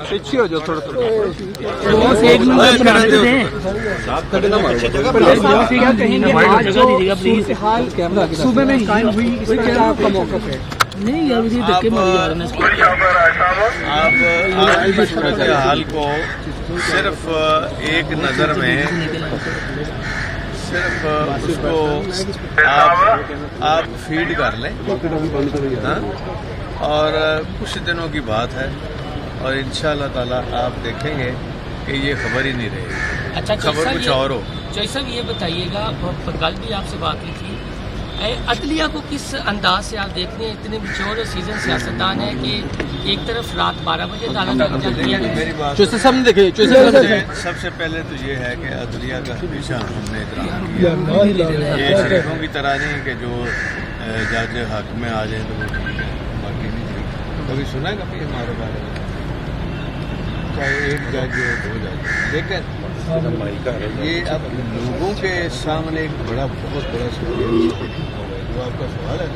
پیچھے ہو جاؤ تھوڑا تھوڑا. صوبے میں قائم ہوئی اس کا کیا آپ کا موقف ہے؟ نہیں یار مجھے دھکے ماری جا رہے ہیں. آپ کی صورتحال کو صرف ایک نظر میں صرف اس کو آپ فیڈ کر لیں اور کچھ دنوں کی بات ہے اور انشاءاللہ تعالیٰ آپ دیکھیں گے کہ یہ خبر ہی نہیں رہے گی. اچھا خبر کچھ اور ہو. جی صاحب یہ بتائیے گا, کل بھی آپ سے بات کی تھی, عدلیہ کو کس انداز سے آپ دیکھتے ہیں؟ اتنے میچور سیزن سیاستدان ہیں کہ ایک طرف رات 12 بجے عدالت جاتی ہے. میری بات سب سے پہلے تو یہ ہے کہ عدلیہ کا ہمیشہ ہم نے احترام کیا. یہ شریفوں کی طرح نہیں کہ جو جج حق میں آ جائیں تو وہ ٹھیک ہے, باقی نہیں ٹھیک. کبھی سنا ہے کبھی ہمارے بارے میں چاہے ایک جج ہو دو جج, لیکن یہ اب لوگوں کے سامنے ایک بہت بڑا سوال جو آپ کا سوال ہے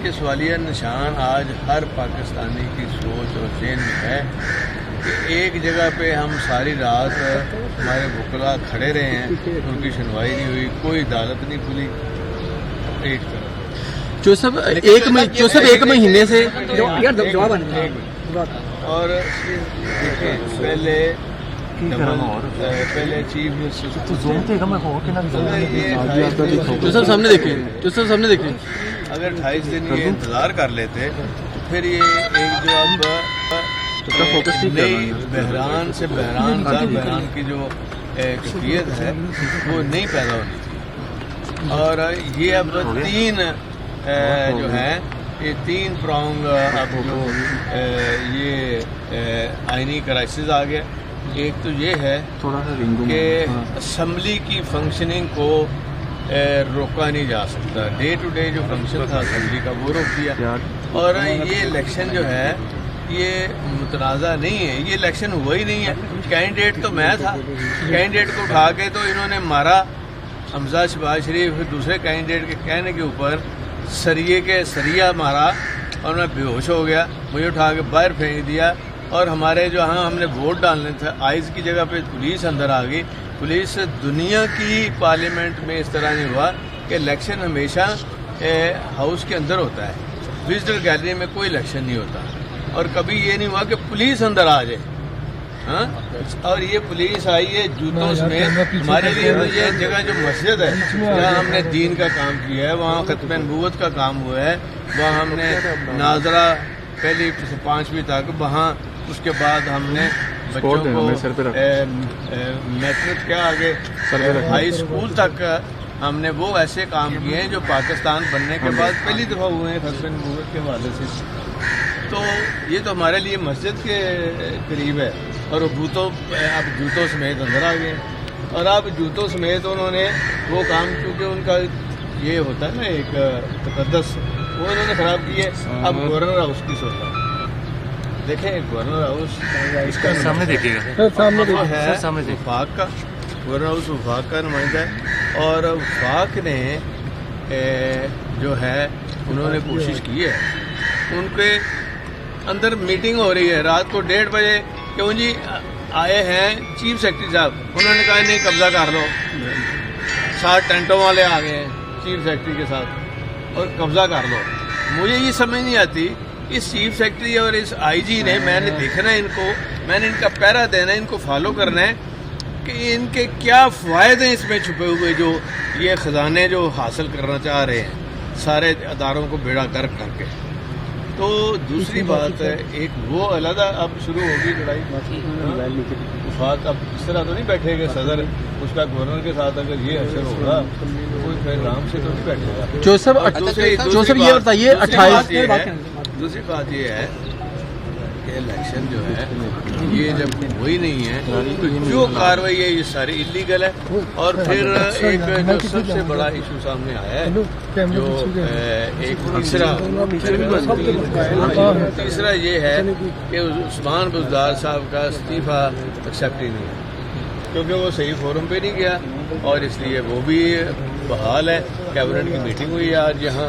یہ سوالیہ نشان آج ہر پاکستانی کی سوچ اور ذہن میں ہے کہ ایک جگہ پہ ہم ساری رات ہمارے وکلا کھڑے رہے ہیں, ان کی سنوائی نہیں ہوئی, کوئی عدالت نہیں کھلی. ایک مہینے سے اور پہلے چیف سامنے دیکھیں اگر 28 دن یہ انتظار کر لیتے تو پھر یہ ایک جو اب نئی بحران سے بحران کی جو کیفیت ہے وہ نہیں پیدا ہونی تھی. اور یہ اب تین جو ہے یہ 3 پرونگ اب جو یہ آئینی کرائسس آ گیا. ایک تو یہ ہے کہ اسمبلی کی فنکشننگ کو روکا نہیں جا سکتا. ڈے ٹو ڈے جو فنکشن تھا اسمبلی کا وہ روک دیا. اور یہ الیکشن جو ہے یہ متنازع نہیں ہے, یہ الیکشن ہوا ہی نہیں ہے. کینڈیڈیٹ تو میں تھا, کینڈیڈیٹ کو اٹھا کے تو انہوں نے مارا. حمزہ شہباز شریف دوسرے کینڈیڈیٹ کے کہنے کے اوپر سریہ مارا اور میں بے ہوش ہو گیا, مجھے اٹھا کے باہر پھینک دیا. اور ہمارے جو ہم نے ووٹ ڈالنے تھے آئز کی جگہ پہ پولیس اندر آ گئی. پولیس دنیا کی پارلیمنٹ میں اس طرح نہیں ہوا کہ الیکشن ہمیشہ ہاؤس کے اندر ہوتا ہے, وزٹر گیلری میں کوئی الیکشن نہیں ہوتا. اور کبھی یہ نہیں ہوا کہ پولیس اندر آ جائے. ہاں, اور یہ پولیس آئی ہے جوتوں سمیت. ہمارے لیے تو یہ جگہ جو مسجد ہے جہاں ہم نے دین کا کام کیا ہے, وہاں ختم نبوت کا کام ہوا ہے, وہاں ہم نے ناظرہ پہلی سے 5ویں تک, وہاں اس کے بعد ہم نے بچوں کو میٹرک کیا آگے ہائی اسکول تک ہم نے وہ ایسے کام کیے ہیں جو پاکستان بننے کے بعد پہلی دفعہ ہوئے ہیں ختم نبوت کے حوالے سے. تو یہ تو ہمارے لیے مسجد کے قریب ہے. اور وہ اب جوتوں سمیت اندر آ گئے. اور اب جوتوں سمیت انہوں نے وہ کام, کیونکہ ان کا یہ ہوتا ہے نا ایک تقدس, وہ انہوں نے خراب کی ہے. اب گورنر ہاؤس کی سوچا دیکھیں, گورنر ہاؤس اس کا سامنے دیکھیے گا, ہے وفاق کا. گورنر ہاؤس وفاق کا نمائندہ ہے اور وفاق نے جو ہے انہوں نے کوشش کی ہے. ان کے اندر میٹنگ ہو رہی ہے رات کو 1:30 بجے کہ جی آئے ہیں چیف سیکرٹری صاحب, انہوں نے کہا نہیں قبضہ کر لو. 7 ٹینٹوں والے آ گئے ہیں چیف سیکرٹری کے ساتھ اور قبضہ کر لو. مجھے یہ سمجھ نہیں آتی اس چیف سیکرٹری اور اس آئی جی نے, میں نے دیکھنا ہے ان کو, میں نے ان کا پہرا دینا ہے, ان کو فالو کرنا ہے کہ ان کے کیا فوائد ہیں اس میں چھپے ہوئے جو یہ خزانے جو حاصل کرنا چاہ رہے ہیں سارے اداروں کو بیڑا گرک کر کے. تو دوسری بات ہے ایک وہ علیحدہ اب شروع ہوگی لڑائی. وفاق اب اس طرح تو نہیں بیٹھے گا صدر اس کا گورنر کے ساتھ, اگر یہ اثر ہوگا کوئی خیر رام سے تو نہیں بیٹھے گا. یہ بتائیے 28 دوسری بات یہ ہے کہ الیکشن جو ہے یہ جب وہی نہیں ہے تو جو کاروائی ہے یہ ساری انلیگل ہے. اور پھر ایک جو سب سے بڑا ایشو سامنے آیا ہے جو ایک تیسرا یہ ہے کہ عثمان بزدار صاحب کا استعفیٰ ایکسیپٹ ہی نہیں ہے کیونکہ وہ صحیح فورم پہ نہیں گیا, اور اس لیے وہ بھی بحال ہے. کیبنٹ کی میٹنگ ہوئی ہے آج یہاں,